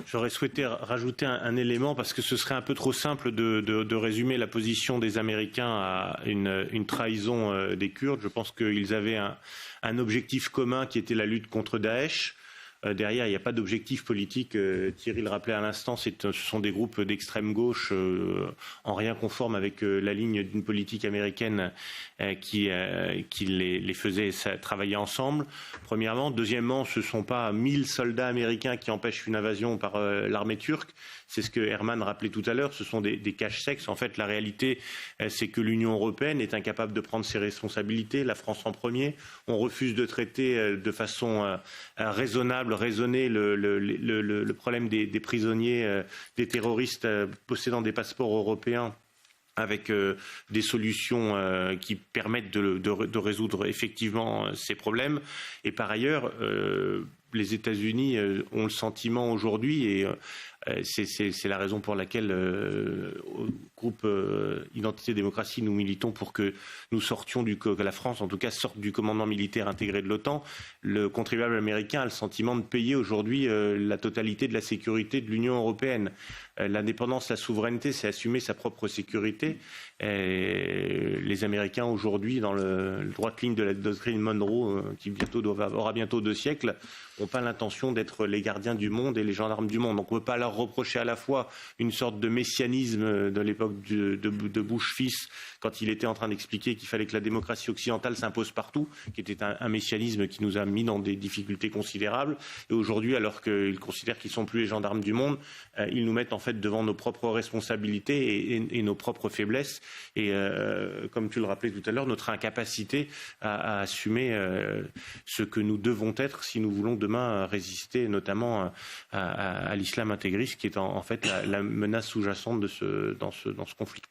J'aurais souhaité rajouter un élément parce que ce serait un peu trop simple de résumer la position des Américains à une trahison des Kurdes. Je pense qu'ils avaient un objectif commun qui était la lutte contre Daesh. Derrière, il n'y a pas d'objectif politique. Thierry le rappelait à l'instant, ce sont des groupes d'extrême gauche en rien conforme avec la ligne d'une politique américaine qui les faisait travailler ensemble, premièrement. Deuxièmement, ce ne sont pas 1000 soldats américains qui empêchent une invasion par l'armée turque. C'est ce que Herman rappelait tout à l'heure, ce sont des cache-sexes. En fait, la réalité, c'est que l'Union européenne est incapable de prendre ses responsabilités, la France en premier. On refuse de traiter de façon raisonnable, raisonnée le problème des prisonniers, des terroristes possédant des passeports européens, avec des solutions qui permettent de résoudre effectivement ces problèmes. Et par ailleurs, les États-Unis ont le sentiment aujourd'hui, et c'est la raison pour laquelle au groupe Identité Démocratie, nous militons pour que nous sortions que la France, en tout cas, sorte du commandement militaire intégré de l'OTAN. Le contribuable américain a le sentiment de payer aujourd'hui la totalité de la sécurité de l'Union européenne. L'indépendance, la souveraineté, c'est assumer sa propre sécurité. Les Américains aujourd'hui, dans le droite ligne de la doctrine Monroe, qui aura bientôt 2 siècles, n'ont pas l'intention d'être les gardiens du monde et les gendarmes du monde. Donc on ne peut pas leur reprocher à la fois une sorte de messianisme de l'époque de Bush fils, quand il était en train d'expliquer qu'il fallait que la démocratie occidentale s'impose partout, qui était un messianisme qui nous a mis dans des difficultés considérables. Et aujourd'hui, alors qu'ils considèrent qu'ils ne sont plus les gendarmes du monde, ils nous mettent en fait devant nos propres responsabilités et nos propres faiblesses. Et comme tu le rappelais tout à l'heure, notre incapacité à assumer ce que nous devons être si nous voulons demain résister notamment à l'islam intégriste, qui est en fait la menace sous-jacente dans ce conflit.